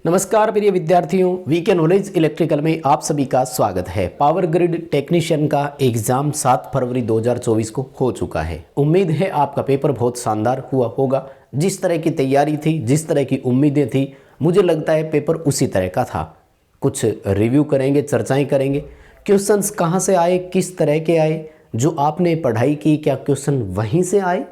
नमस्कार प्रिय विद्यार्थियों, वीके नॉलेज इलेक्ट्रिकल में आप सभी का स्वागत है। पावर ग्रिड टेक्नीशियन का एग्ज़ाम 7 फरवरी 2024 को हो चुका है। उम्मीद है आपका पेपर बहुत शानदार हुआ होगा। जिस तरह की तैयारी थी, जिस तरह की उम्मीदें थी, मुझे लगता है पेपर उसी तरह का था। कुछ रिव्यू करेंगे, चर्चाएँ करेंगे, क्वेश्चंस कहाँ से आए, किस तरह के आए, जो आपने पढ़ाई की क्या क्वेश्चन वहीं से आए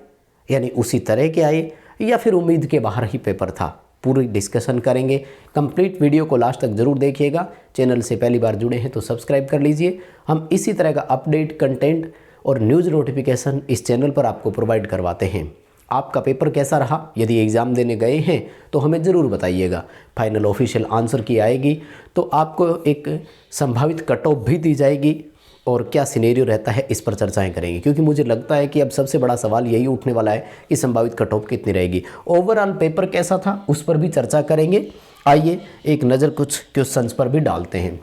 यानी उसी तरह के आए या फिर उम्मीद के बाहर ही पेपर था, पूरी डिस्कशन करेंगे। कंप्लीट वीडियो को लास्ट तक ज़रूर देखिएगा। चैनल से पहली बार जुड़े हैं तो सब्सक्राइब कर लीजिए। हम इसी तरह का अपडेट, कंटेंट और न्यूज़ नोटिफिकेशन इस चैनल पर आपको प्रोवाइड करवाते हैं। आपका पेपर कैसा रहा, यदि एग्ज़ाम देने गए हैं तो हमें ज़रूर बताइएगा। फाइनल ऑफिशियल आंसर की आएगी तो आपको एक संभावित कट ऑफ भी दी जाएगी और क्या सिनेरियो रहता है इस पर चर्चाएं करेंगे, क्योंकि मुझे लगता है कि अब सबसे बड़ा सवाल यही उठने वाला है कि संभावित कट ऑफ कितनी रहेगी। ओवरऑल पेपर कैसा था उस पर भी चर्चा करेंगे। आइए एक नज़र कुछ क्वेश्चंस पर भी डालते हैं।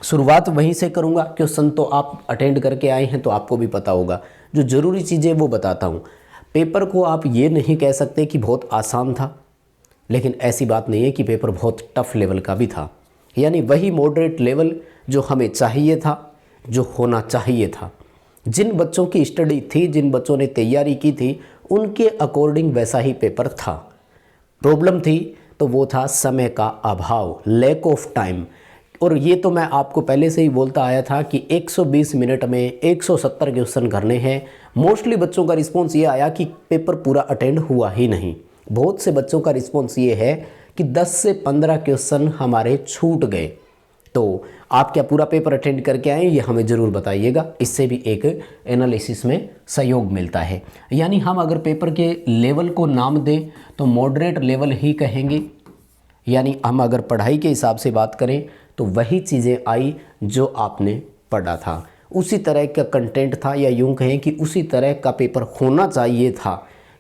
शुरुआत वहीं से करूंगा। क्वेश्चन तो आप अटेंड करके आए हैं तो आपको भी पता होगा। जो ज़रूरी चीज़ें वो बताता हूँ। पेपर को आप ये नहीं कह सकते कि बहुत आसान था, लेकिन ऐसी बात नहीं है कि पेपर बहुत टफ लेवल का भी था। यानी वही मॉडरेट लेवल जो हमें चाहिए था, जो होना चाहिए था। जिन बच्चों की स्टडी थी, जिन बच्चों ने तैयारी की थी, उनके अकॉर्डिंग वैसा ही पेपर था। प्रॉब्लम थी तो वो था समय का अभाव, लैक ऑफ टाइम। और ये तो मैं आपको पहले से ही बोलता आया था कि 120 मिनट में 170 क्वेश्चन करने हैं। मोस्टली बच्चों का रिस्पॉन्स ये आया कि पेपर पूरा अटेंड हुआ ही नहीं। बहुत से बच्चों का रिस्पॉन्स ये है कि 10 से 15 क्वेश्चन हमारे छूट गए। तो आप क्या पूरा पेपर अटेंड करके आए, ये हमें ज़रूर बताइएगा। इससे भी एक एनालिसिस में सहयोग मिलता है। यानी हम अगर पेपर के लेवल को नाम दें तो मॉडरेट लेवल ही कहेंगे। यानी हम अगर पढ़ाई के हिसाब से बात करें तो वही चीज़ें आई जो आपने पढ़ा था, उसी तरह का कंटेंट था, या यूँ कहें कि उसी तरह का पेपर होना चाहिए था।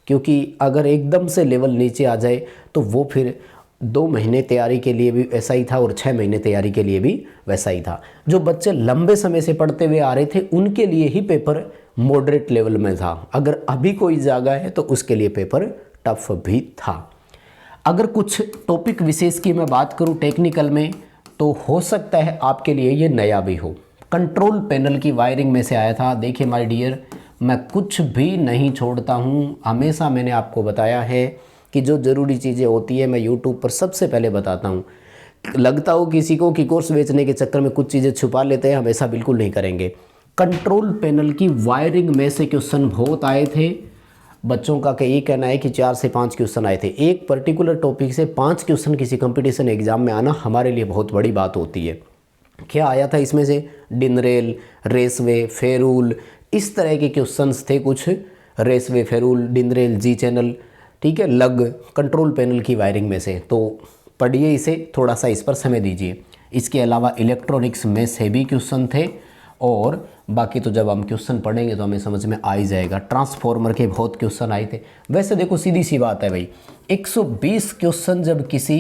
क्योंकि अगर एकदम से लेवल नीचे आ जाए तो वो फिर 2 महीने तैयारी के लिए भी वैसा ही था और 6 महीने तैयारी के लिए भी वैसा ही था। जो बच्चे लंबे समय से पढ़ते हुए आ रहे थे उनके लिए ही पेपर मॉडरेट लेवल में था। अगर अभी कोई जागा है तो उसके लिए पेपर टफ भी था। अगर कुछ टॉपिक विशेष की मैं बात करूं टेक्निकल में, तो हो सकता है आपके लिए ये नया भी हो। कंट्रोल पैनल की वायरिंग में से आया था। देखिए माय डियर, मैं कुछ भी नहीं छोड़ता हूँ। हमेशा मैंने आपको बताया है कि जो ज़रूरी चीज़ें होती है मैं यूट्यूब पर सबसे पहले बताता हूँ। लगता हो किसी को कि कोर्स बेचने के चक्कर में कुछ चीज़ें छुपा लेते हैं, हम ऐसा बिल्कुल नहीं करेंगे। कंट्रोल पैनल की वायरिंग में से क्वेश्चन बहुत आए थे। बच्चों का ये कहना है कि 4 से 5 क्वेश्चन आए थे। एक पर्टिकुलर टॉपिक से 5 क्वेश्चन किसी कंपटीशन एग्जाम में आना हमारे लिए बहुत बड़ी बात होती है। क्या आया था इसमें से? डिनरेल, रेसवे, फेरूल, इस तरह के क्वेश्चंस थे कुछ। रेसवे, फेरूल, डिनरेल, जी चैनल, ठीक है, लग, कंट्रोल पैनल की वायरिंग में से। तो पढ़िए इसे, थोड़ा सा इस पर समय दीजिए। इसके अलावा इलेक्ट्रॉनिक्स में से भी क्वेश्चन थे और बाकी तो जब हम क्वेश्चन पढ़ेंगे तो हमें समझ में आ ही जाएगा। ट्रांसफॉर्मर के बहुत क्वेश्चन आए थे। वैसे देखो सीधी सी बात है भाई, 120 क्वेश्चन जब किसी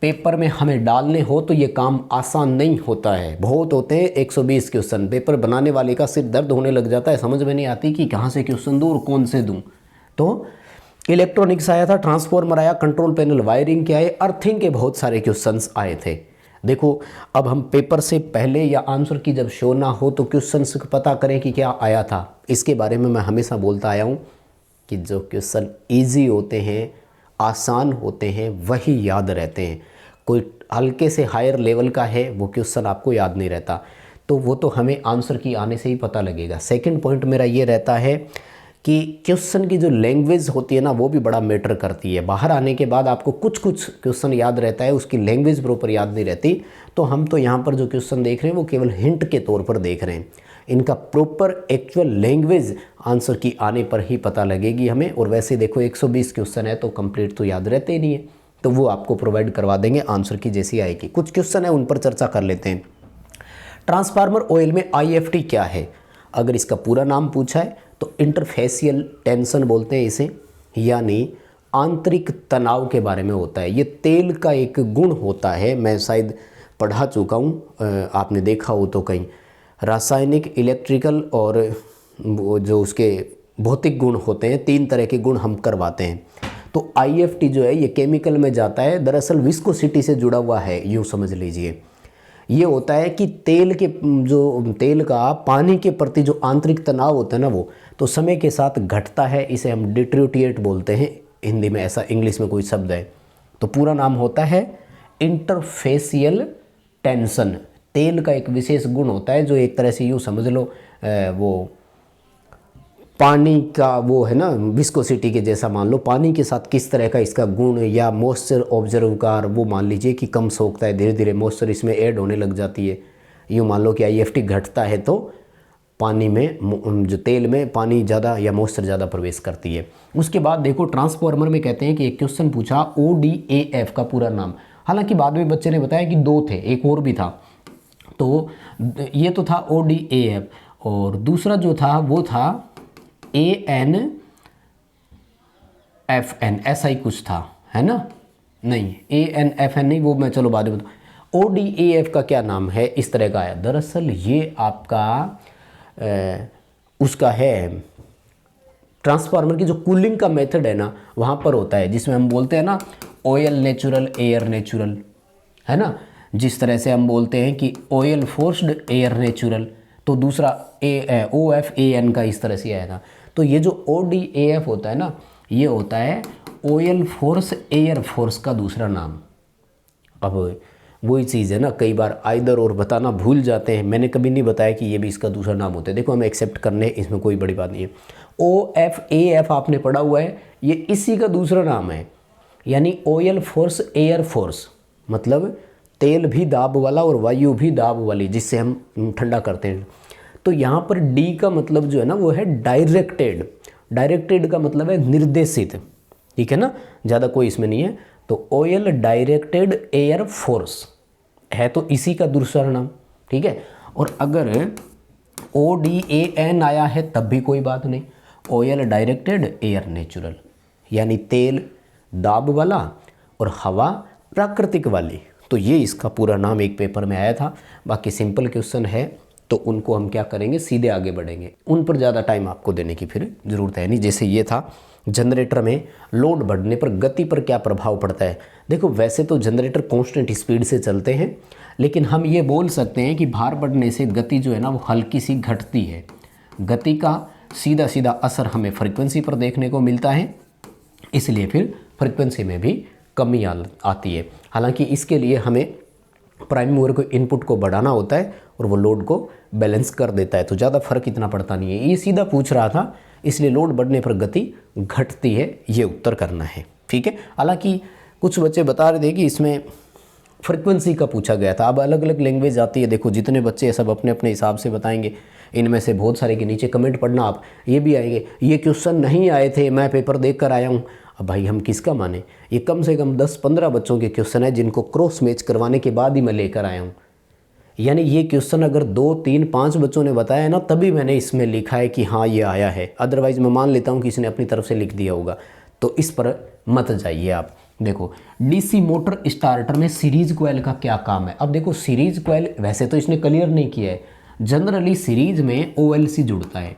पेपर में हमें डालने हो तो ये काम आसान नहीं होता है। बहुत होते हैं 120 क्वेश्चन। पेपर बनाने वाले का सिर दर्द होने लग जाता है, समझ में नहीं आती कि कहाँ से क्वेश्चन दूँ और कौन से दूँ। तो इलेक्ट्रॉनिक्स आया था, ट्रांसफॉर्मर आया, कंट्रोल पैनल वायरिंग के आए, अर्थिंग के बहुत सारे क्वेश्चंस आए थे। देखो अब हम पेपर से पहले या आंसर की जब शो ना हो तो क्वेश्चंस पता करें कि क्या आया था। इसके बारे में मैं हमेशा बोलता आया हूँ कि जो क्वेश्चन ईजी होते हैं, आसान होते हैं, वही याद रहते हैं। कोई हल्के से हायर लेवल का है वो क्वेश्चन आपको याद नहीं रहता, तो वो तो हमें आंसर की आने से ही पता लगेगा। सेकेंड पॉइंट मेरा ये रहता है कि क्वेश्चन की जो लैंग्वेज होती है ना, वो भी बड़ा मैटर करती है। बाहर आने के बाद आपको कुछ कुछ क्वेश्चन याद रहता है, उसकी लैंग्वेज प्रॉपर याद नहीं रहती। तो हम तो यहाँ पर जो क्वेश्चन देख रहे हैं वो केवल हिंट के तौर पर देख रहे हैं। इनका प्रॉपर एक्चुअल लैंग्वेज आंसर की आने पर ही पता लगेगी हमें। और वैसे देखो 120 क्वेश्चन है तो कंप्लीट तो याद रहते ही नहीं है, तो वो आपको प्रोवाइड करवा देंगे आंसर की जैसी आएगी। कुछ क्वेश्चन है उन पर चर्चा कर लेते हैं। ट्रांसफार्मर ऑयल में IFT क्या है? अगर इसका पूरा नाम पूछा है तो इंटरफेसियल टेंशन बोलते हैं इसे, यानी आंतरिक तनाव के बारे में होता है। ये तेल का एक गुण होता है, मैं शायद पढ़ा चुका हूँ, आपने देखा हो तो कहीं। रासायनिक, इलेक्ट्रिकल और वो जो उसके भौतिक गुण होते हैं, 3 तरह के गुण हम करवाते हैं। तो IFT जो है ये केमिकल में जाता है, दरअसल विस्कोसिटी से जुड़ा हुआ है, यूँ समझ लीजिए। ये होता है कि तेल का पानी के प्रति जो आंतरिक तनाव होता है ना, वो तो समय के साथ घटता है। इसे हम डिट्रियोटिएट बोलते हैं हिंदी में, ऐसा इंग्लिश में कोई शब्द है। तो पूरा नाम होता है इंटरफेसियल टेंशन। तेल का एक विशेष गुण होता है जो एक तरह से यूँ समझ लो वो पानी का वो है ना, विस्कोसिटी के जैसा मान लो। पानी के साथ किस तरह का इसका गुण, या मॉइस्चर ऑब्जर्व कार, वो मान लीजिए कि कम सोखता है, धीरे धीरे मॉइस्चर इसमें ऐड होने लग जाती है। यूँ मान लो कि IFT घटता है तो पानी में, जो तेल में पानी ज़्यादा या मॉइस्चर ज़्यादा प्रवेश करती है। उसके बाद देखो ट्रांसफॉर्मर में कहते हैं कि एक क्वेश्चन पूछा ODAF का पूरा नाम। हालांकि बाद में बच्चे ने बताया कि 2 थे, एक और भी था। तो ये तो था ODAF, और दूसरा जो था वो था ANFN, ऐसा ही कुछ था, है ना? नहीं, ANFN नहीं, वो मैं चलो बाद में बताऊँ। ODAF का क्या नाम है, इस तरह का है। दरअसल ये आपका उसका है ट्रांसफार्मर की जो कूलिंग का मेथड है ना, वहाँ पर होता है, जिसमें हम बोलते हैं ना ऑयल नेचुरल, एयर नेचुरल, है ना? जिस तरह से हम बोलते हैं कि ऑयल फोर्स्ड, एयर नेचुरल, तो दूसरा OFAN का इस तरह से आया था। तो ये जो ODAF होता है ना, ये होता है ऑयल फोर्स एयर फोर्स का दूसरा नाम। अब वही चीज़ है ना, कई बार आइदर और बताना भूल जाते हैं। मैंने कभी नहीं बताया कि ये भी इसका दूसरा नाम होता है। देखो हम एक्सेप्ट करने, इसमें कोई बड़ी बात नहीं है। OFAF आपने पढ़ा हुआ है, ये इसी का दूसरा नाम है, यानी ऑयल फोर्स एयर फोर्स, मतलब तेल भी दाब वाला और वायु भी दाब वाली, जिससे हम ठंडा करते हैं। तो यहाँ पर D का मतलब जो है ना वो है डायरेक्टेड। डायरेक्टेड का मतलब है निर्देशित, ठीक है ना, ज़्यादा कोई इसमें नहीं है। तो ऑयल डायरेक्टेड एयर फोर्स है तो इसी का दूसरा नाम, ठीक है। और अगर ODAN आया है तब भी कोई बात नहीं, ऑयल डायरेक्टेड एयर नेचुरल, यानी तेल दाब वाला और हवा प्राकृतिक वाली। तो ये इसका पूरा नाम एक पेपर में आया था। बाकी सिंपल क्वेश्चन है तो उनको हम क्या करेंगे, सीधे आगे बढ़ेंगे, उन पर ज़्यादा टाइम आपको देने की फिर ज़रूरत है नहीं। जैसे ये था, जनरेटर में लोड बढ़ने पर गति पर क्या प्रभाव पड़ता है। देखो वैसे तो जनरेटर कांस्टेंट स्पीड से चलते हैं, लेकिन हम ये बोल सकते हैं कि भार बढ़ने से गति जो है ना वो हल्की सी घटती है। गति का सीधा सीधा असर हमें फ्रीक्वेंसी पर देखने को मिलता है, इसलिए फिर फ्रीक्वेंसी में भी कमी आती है। हालांकि इसके लिए हमें प्राइम मूवर को इनपुट को बढ़ाना होता है और वो लोड को बैलेंस कर देता है, तो ज़्यादा फर्क इतना पड़ता नहीं है। ये सीधा पूछ रहा था, इसलिए लोड बढ़ने पर गति घटती है, ये उत्तर करना है, ठीक है। हालांकि कुछ बच्चे बता रहे थे कि इसमें फ्रीक्वेंसी का पूछा गया था। अब अलग अलग लैंग्वेज आती है, देखो जितने बच्चे सब अपने अपने हिसाब से बताएंगे। इनमें से बहुत सारे के नीचे कमेंट पढ़ना आप, ये भी आएंगे ये क्वेश्चन नहीं आए थे, मैं पेपर देख कर आया हूँ। अब भाई हम किसका माने, ये कम से कम 10-15 बच्चों के क्वेश्चन है जिनको क्रॉस मैच करवाने के बाद ही मैं लेकर आया हूँ। यानी ये क्वेश्चन अगर 2, 3, 5 बच्चों ने बताया है ना, तभी मैंने इसमें लिखा है कि हाँ ये आया है। अदरवाइज़ मैं मान लेता हूँ कि इसने अपनी तरफ से लिख दिया होगा, तो इस पर मत जाइए आप। देखो DC मोटर स्टार्टर में सीरीज कॉइल का क्या काम है। अब देखो सीरीज कॉइल वैसे तो इसने क्लियर नहीं किया है, जनरली सीरीज में OLC जुड़ता है।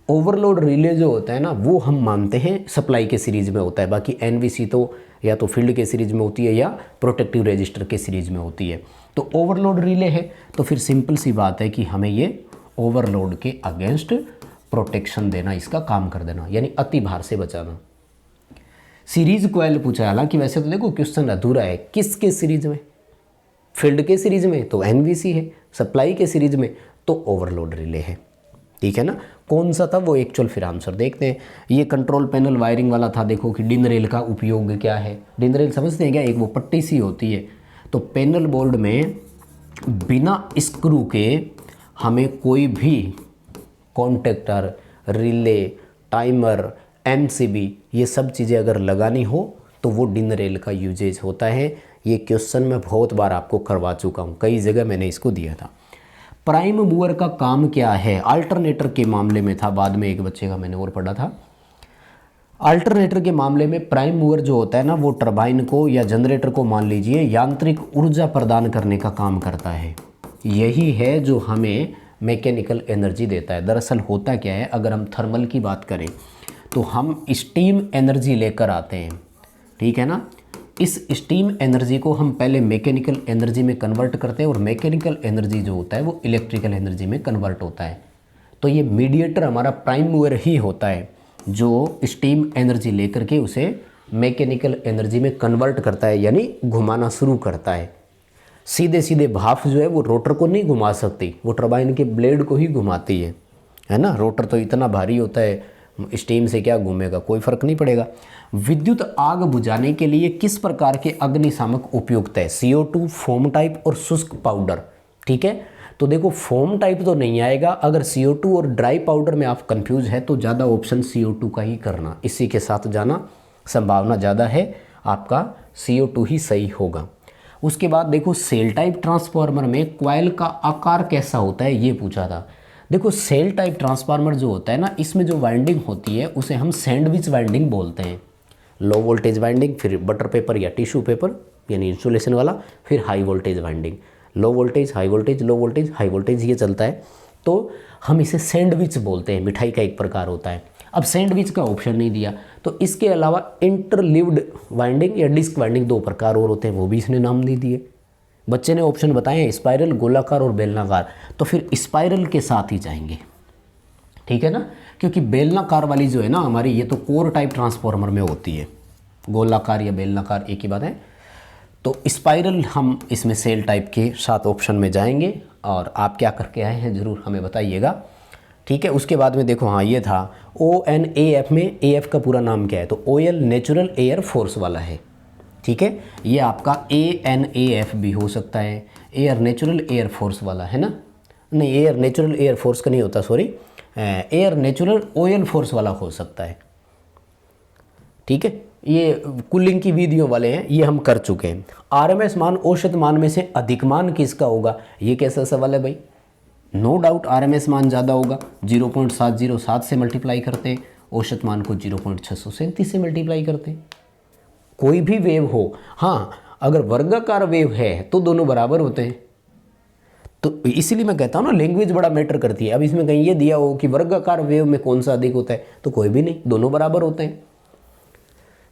ओवरलोड रिले जो होता है ना, वो हम मानते हैं सप्लाई के सीरीज में होता है। बाकी NVC तो या तो फील्ड के सीरीज में होती है या प्रोटेक्टिव रजिस्टर के सीरीज में होती है। तो ओवरलोड रिले है तो फिर सिंपल सी बात है कि हमें ये ओवरलोड के अगेंस्ट प्रोटेक्शन देना, इसका काम कर देना, यानी अति भार से बचाना। सीरीज कॉइल पूछा, हालांकि वैसे तो देखो क्वेश्चन अधूरा है। किसके सीरीज में, फील्ड के सीरीज में तो NVC है, सप्लाई के सीरीज में तो ओवरलोड रिले है, ठीक है ना। कौन सा था वो एक्चुअल फिर आंसर देखते हैं। ये कंट्रोल पैनल वायरिंग वाला था। देखो कि डिन रेल का उपयोग क्या है। डिन रेल समझते हैं क्या, एक वो पट्टी सी होती है। तो पैनल बोर्ड में बिना स्क्रू के हमें कोई भी कॉन्टेक्टर, रिले, टाइमर, MCB ये सब चीज़ें अगर लगानी हो तो वो डिन रेल का यूजेज होता है। ये क्वेश्चन मैं बहुत बार आपको करवा चुका हूँ, कई जगह मैंने इसको दिया था। प्राइम मूवर का काम क्या है, अल्टरनेटर के मामले में था, बाद में एक बच्चे का मैंने और पढ़ा था। अल्टरनेटर के मामले में प्राइम मूवर जो होता है ना, वो टरबाइन को या जनरेटर को मान लीजिए यांत्रिक ऊर्जा प्रदान करने का काम करता है। यही है जो हमें मैकेनिकल एनर्जी देता है। दरअसल होता क्या है, अगर हम थर्मल की बात करें तो हम स्टीम एनर्जी लेकर आते हैं, ठीक है ना। इस स्टीम एनर्जी को हम पहले मैकेनिकल एनर्जी में कन्वर्ट करते हैं और मैकेनिकल एनर्जी जो होता है वो इलेक्ट्रिकल एनर्जी में कन्वर्ट होता है। तो ये मीडिएटर हमारा प्राइम मूवर ही होता है जो स्टीम एनर्जी लेकर के उसे मैकेनिकल एनर्जी में कन्वर्ट करता है, यानी घुमाना शुरू करता है। सीधे सीधे भाप जो है वो रोटर को नहीं घुमा सकती, वो टरबाइन के ब्लेड को ही घुमाती है ना। रोटर तो इतना भारी होता है, स्टीम से क्या घूमेगा, कोई फर्क नहीं पड़ेगा। विद्युत आग बुझाने के लिए किस प्रकार के अग्निशामक उपयुक्त है? CO2, फोम टाइप और शुष्क पाउडर। ठीक है, तो देखो फोम टाइप तो नहीं आएगा। अगर CO2 और ड्राई पाउडर में आप कंफ्यूज है तो ज़्यादा ऑप्शन CO2 का ही करना, इसी के साथ जाना, संभावना ज़्यादा है आपका CO2 ही सही होगा। उसके बाद देखो सेल टाइप ट्रांसफार्मर में कॉइल का आकार कैसा होता है, ये पूछा था। देखो सेल टाइप ट्रांसफार्मर जो होता है ना, इसमें जो वाइंडिंग होती है उसे हम सैंडविच वाइंडिंग बोलते हैं। लो वोल्टेज वाइंडिंग, फिर बटर पेपर या टिश्यू पेपर यानी इंसुलेशन वाला, फिर high voltage winding. Low voltage, high voltage, low voltage, high voltage, ये चलता है। तो हम इसे सैंडविच बोलते हैं, मिठाई का एक प्रकार होता है। अब सैंडविच का ऑप्शन नहीं दिया, तो इसके अलावा इंटरलीव्ड वाइंडिंग या डिस्क वाइंडिंग 2 प्रकार और होते हैं, वो भी इसने नाम नहीं दिए। बच्चे ने ऑप्शन बताए हैं स्पाइरल, गोलाकार और बेलनाकार, तो फिर स्पाइरल के साथ ही जाएंगे। ठीक है ना, क्योंकि बेलनाकार वाली जो है ना हमारी, ये तो कोर टाइप ट्रांसफार्मर में होती है। गोलाकार या बेलनाकार एक ही बात है। तो स्पाइरल हम इसमें सेल टाइप के साथ ऑप्शन में जाएंगे। और आप क्या करके आए हैं ज़रूर हमें बताइएगा। ठीक है, उसके बाद में देखो, हाँ ये था ONAF में AF का पूरा नाम क्या है, तो ऑयल नेचुरल एयर फोर्स वाला है। ठीक है, ये आपका ANAF भी हो सकता है, एयर नेचुरल एयर फोर्स वाला है ना। नहीं, एयर नेचुरल एयर फोर्स का नहीं होता, sorry, air natural oil force वाला हो सकता है। ठीक है, ये कूलिंग की वीडियो वाले हैं, ये हम कर चुके हैं। RMS मान औसत मान में से अधिक मान किसका होगा, ये कैसा सवाल है भाई। नो डाउट RMS मान ज़्यादा होगा, 0.707 से मल्टीप्लाई करते हैं, औसत मान को 0.637 से मल्टीप्लाई करते हैं। कोई भी वेव हो, हाँ अगर वर्गाकार वेव है तो दोनों बराबर होते हैं। तो इसीलिए मैं कहता हूँ ना, लैंग्वेज बड़ा मैटर करती है। अब इसमें कहीं ये दिया हो कि वर्गाकार वेव में कौन सा अधिक होता है, तो कोई भी नहीं, दोनों बराबर होते हैं।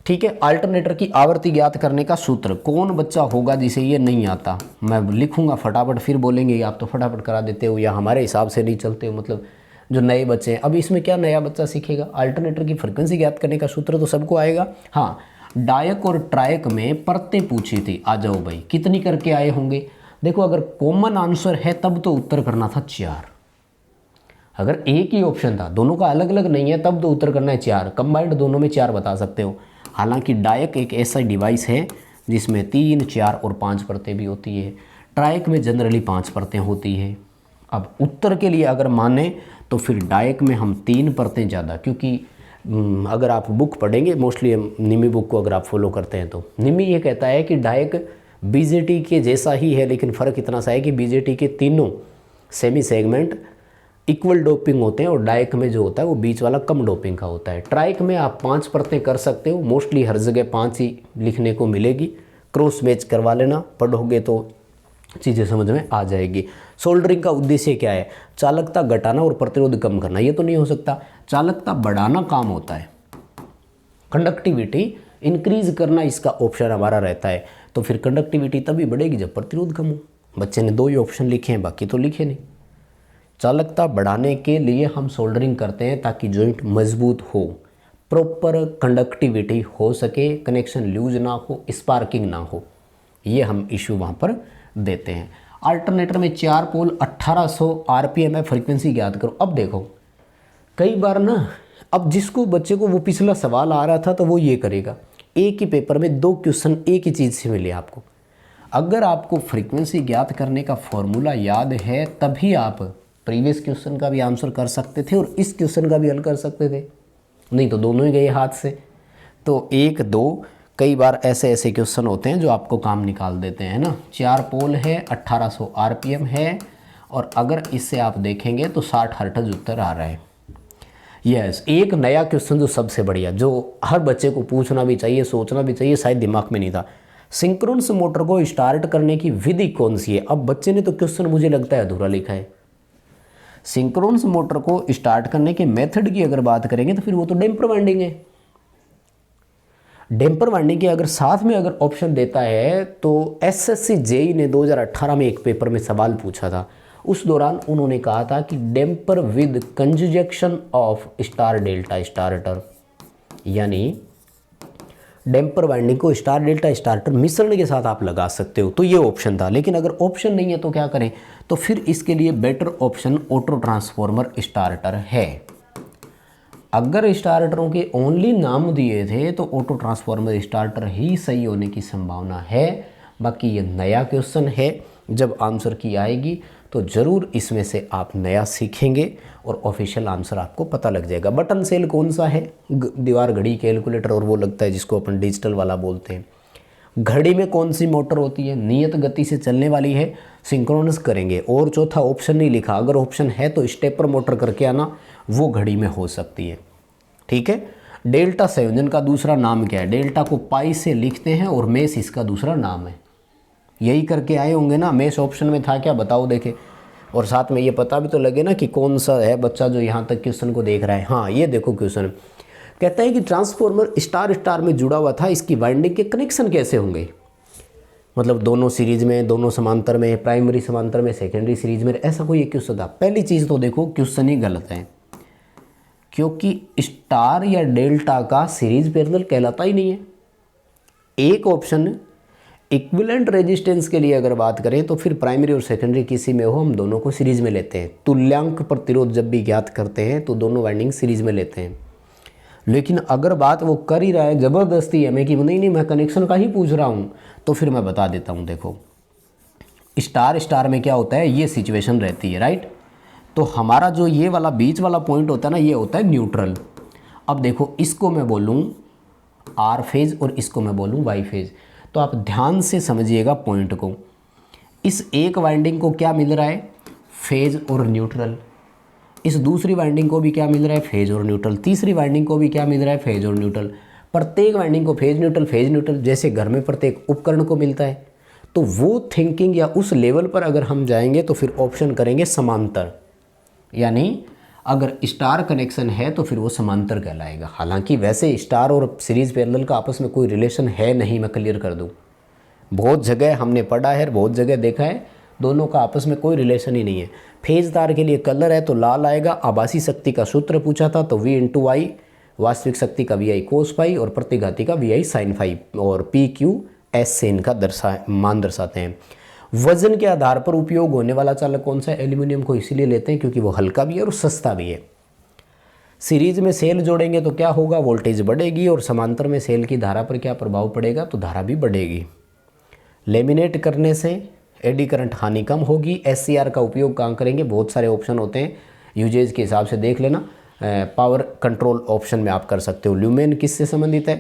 ठीक है, अल्टरनेटर की आवृत्ति ज्ञात करने का सूत्र, कौन बच्चा होगा जिसे ये नहीं आता। मैं लिखूंगा फटाफट, फिर बोलेंगे आप तो फटाफट करा देते हो या हमारे हिसाब से नहीं चलते हो, मतलब जो नए बच्चे हैं। अब इसमें क्या नया बच्चा सीखेगा, अल्टरनेटर की फ्रिक्वेंसी ज्ञात करने का सूत्र तो सबको आएगा। हाँ, डायक और ट्रायक में परतें पूछी थी, आ जाओ भाई, कितनी करके आए होंगे। देखो अगर कॉमन आंसर है तब तो उत्तर करना था 4। अगर एक ही ऑप्शन था, दोनों का अलग अलग नहीं है, तब तो उत्तर करना है 4। कंबाइंड दोनों में 4 बता सकते हो। हालांकि डायक एक ऐसा डिवाइस है जिसमें 3, 4 और 5 परतें भी होती है। ट्रायक में जनरली 5 परतें होती है। अब उत्तर के लिए अगर माने तो फिर डायक में हम 3 परतें ज़्यादा, क्योंकि अगर आप बुक पढ़ेंगे, मोस्टली निमी बुक को अगर आप फॉलो करते हैं तो निमी ये कहता है कि डायक BJT के जैसा ही है, लेकिन फ़र्क इतना सा है कि BJT के तीनों सेमी सेगमेंट इक्वल डोपिंग होते हैं और डायक में जो होता है वो बीच वाला कम डोपिंग का होता है। ट्राइक में आप 5 परतें कर सकते हो, मोस्टली हर जगह 5 ही लिखने को मिलेगी। क्रॉस मैच करवा लेना, पढ़ोगे तो चीज़ें समझ में आ जाएगी। सोल्डरिंग का उद्देश्य क्या है, चालकता घटाना और प्रतिरोध कम करना। ये तो नहीं हो सकता, चालकता बढ़ाना काम होता है, कंडक्टिविटी इंक्रीज करना इसका ऑप्शन हमारा रहता है। तो फिर कंडक्टिविटी तभी बढ़ेगी जब प्रतिरोध कम हो। बच्चे ने 2 ही ऑप्शन लिखे हैं, बाकी तो लिखे नहीं। चालकता बढ़ाने के लिए हम सोल्डरिंग करते हैं ताकि जॉइंट मजबूत हो, प्रॉपर कंडक्टिविटी हो सके, कनेक्शन लूज ना हो, स्पार्किंग ना हो। ये हम इशू वहाँ पर देते हैं। अल्टरनेटर में 4 पोल 1800 RPM है, फ्रीक्वेंसी याद करो। अब देखो कई बार ना, अब जिसको बच्चे को वो पिछला सवाल आ रहा था तो वो ये करेगा, एक ही पेपर में 2 क्वेश्चन एक ही चीज़ से मिले आपको। अगर आपको फ्रीक्वेंसी ज्ञात करने का फॉर्मूला याद है तभी आप प्रीवियस क्वेश्चन का भी आंसर कर सकते थे और इस क्वेश्चन का भी हल कर सकते थे, नहीं तो दोनों ही गए हाथ से। तो 1, 2 कई बार ऐसे ऐसे क्वेश्चन होते हैं जो आपको काम निकाल देते हैं ना। 4 पोल है, 1800 RPM है, और अगर इससे आप देखेंगे तो 60 हर्ट्ज उत्तर आ रहा है। यस, एक नया क्वेश्चन जो सबसे बढ़िया, जो हर बच्चे को पूछना भी चाहिए, सोचना भी चाहिए, शायद दिमाग में नहीं था। सिंक्रोनस मोटर को स्टार्ट करने की विधि कौन सी है। अब बच्चे ने तो क्वेश्चन मुझे लगता है अधूरा लिखा है। सिंक्रोनस मोटर को स्टार्ट करने के मेथड की अगर बात करेंगे तो फिर वो तो डैम्पर वाइंडिंग है। डैम्पर वाइंडिंग के अगर साथ में अगर ऑप्शन देता है तो एसएससी जेई ने 2018 में एक पेपर में सवाल पूछा था। उस दौरान उन्होंने कहा था कि damper with conjunction of star delta starter, यानी डैम्पर वाइंडिंग को स्टार डेल्टा स्टार्टर मिश्रण के साथ आप लगा सकते हो, तो ये ऑप्शन था। लेकिन अगर ऑप्शन नहीं है तो क्या करें, तो फिर इसके लिए better option auto transformer starter है। अगर स्टार्टरों के ओनली नाम दिए थे तो ऑटो ट्रांसफॉर्मर स्टार्टर ही सही होने की संभावना है। बाकी ये नया क्वेश्चन है, जब आंसर की आएगी तो ज़रूर इसमें से आप नया सीखेंगे और ऑफिशियल आंसर आपको पता लग जाएगा। बटन सेल कौन सा है, दीवार घड़ी, कैलकुलेटर और वो लगता है जिसको अपन डिजिटल वाला बोलते हैं। घड़ी में कौन सी मोटर होती है, नियत गति से चलने वाली है, सिंक्रोनस करेंगे। और चौथा ऑप्शन नहीं लिखा, अगर ऑप्शन है तो स्टेपर मोटर करके आना, वो घड़ी में हो सकती है। ठीक है। डेल्टा संयोजन का दूसरा नाम क्या है, डेल्टा को पाई से लिखते हैं और मेश इसका दूसरा नाम है। यही करके आए होंगे ना, मेश ऑप्शन में था क्या बताओ देखे, और साथ में ये पता भी तो लगे ना कि कौन सा है बच्चा जो यहाँ तक क्वेश्चन को देख रहा है। हाँ, ये देखो क्वेश्चन कहता है कि ट्रांसफॉर्मर स्टार स्टार में जुड़ा हुआ था, इसकी वाइंडिंग के कनेक्शन कैसे होंगे, मतलब दोनों सीरीज में, दोनों समांतर में, प्राइमरी समांतर में, सेकेंडरी सीरीज में, ऐसा कोई एक क्वेश्चन था। पहली चीज़ तो देखो क्वेश्चन ही गलत है, क्योंकि स्टार या डेल्टा का सीरीज पैरेलल कहलाता ही नहीं है। एक ऑप्शन इक्विवेलेंट रेजिस्टेंस के लिए अगर बात करें तो फिर प्राइमरी और सेकेंडरी किसी में हो, हम दोनों को सीरीज में लेते हैं। तुल्यांक प्रतिरोध जब भी ज्ञात करते हैं तो दोनों वाइंडिंग सीरीज में लेते हैं। लेकिन अगर बात वो कर ही रहा है ज़बरदस्ती हमें कि नहीं मैं कनेक्शन का ही पूछ रहा हूँ, तो फिर मैं बता देता हूँ। देखो स्टार स्टार में क्या होता है, ये सिचुएशन रहती है, राइट। तो हमारा जो ये वाला बीच वाला पॉइंट होता है ना, ये होता है न्यूट्रल। अब देखो इसको मैं बोलूँ आर फेज और इसको मैं बोलूँ वाई फेज, तो आप ध्यान से समझिएगा पॉइंट को। इस एक वाइंडिंग को क्या मिल रहा है, फेज और न्यूट्रल। इस दूसरी वाइंडिंग को भी क्या मिल रहा है, फेज और न्यूट्रल। तीसरी वाइंडिंग को भी क्या मिल रहा है, फेज और न्यूट्रल। प्रत्येक वाइंडिंग को फेज न्यूट्रल जैसे घर में प्रत्येक उपकरण को मिलता है। तो वो थिंकिंग या उस लेवल पर अगर हम जाएंगे तो फिर ऑप्शन करेंगे समांतर, यानी अगर स्टार कनेक्शन है तो फिर वो समांतर कहलाएगा। हालांकि वैसे स्टार और सीरीज पैरेलल का आपस में कोई रिलेशन है नहीं, मैं क्लियर कर दूं। बहुत जगह हमने पढ़ा है, बहुत जगह देखा है, दोनों का आपस में कोई रिलेशन ही नहीं है। फेज तार के लिए कलर है तो लाल आएगा। आभासी शक्ति का सूत्र पूछा था तो V/I, वास्तविक शक्ति का VI cos फाई और प्रतिघाती का VI sin फाई, और PQ/S से इनका मान दर्शाते हैं। वजन के आधार पर उपयोग होने वाला चालक कौन सा है, एल्यूमिनियम को इसीलिए लेते हैं क्योंकि वो हल्का भी है और सस्ता भी है। सीरीज में सेल जोड़ेंगे तो क्या होगा, वोल्टेज बढ़ेगी, और समांतर में सेल की धारा पर क्या प्रभाव पड़ेगा, तो धारा भी बढ़ेगी। लेमिनेट करने से एडी करंट हानि कम होगी। SCR का उपयोग कहाँ करेंगे, बहुत सारे ऑप्शन होते हैं, यूजेज के हिसाब से देख लेना। पावर कंट्रोल ऑप्शन में आप कर सकते हो। ल्यूमेन किससे संबंधित है,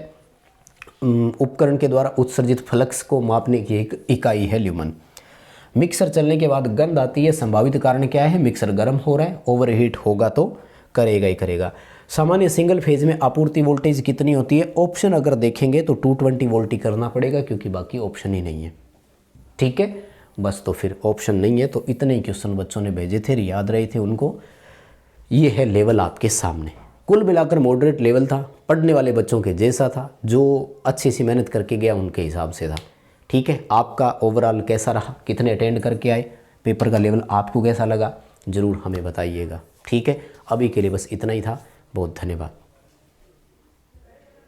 उपकरण के द्वारा उत्सर्जित फ्लक्स को मापने की एक इकाई है ल्यूमेन। मिक्सर चलने के बाद गंध आती है, संभावित कारण क्या है, मिक्सर गर्म हो रहा है, ओवरहीट होगा तो करेगा ही करेगा। सामान्य सिंगल फेज में आपूर्ति वोल्टेज कितनी होती है, ऑप्शन अगर देखेंगे तो 220 वोल्ट ही करना पड़ेगा क्योंकि बाकी ऑप्शन ही नहीं है। ठीक है, बस तो फिर ऑप्शन नहीं है तो इतने ही क्वेश्चन बच्चों ने भेजे थे, याद रहे थे उनको। ये है लेवल आपके सामने। कुल मिलाकर मॉडरेट लेवल था, पढ़ने वाले बच्चों के जैसा था, जो अच्छी सी मेहनत करके गया उनके हिसाब से था। ठीक है, आपका ओवरऑल कैसा रहा, कितने अटेंड करके आए, पेपर का लेवल आपको कैसा लगा, ज़रूर हमें बताइएगा। ठीक है, अभी के लिए बस इतना ही था। बहुत धन्यवाद।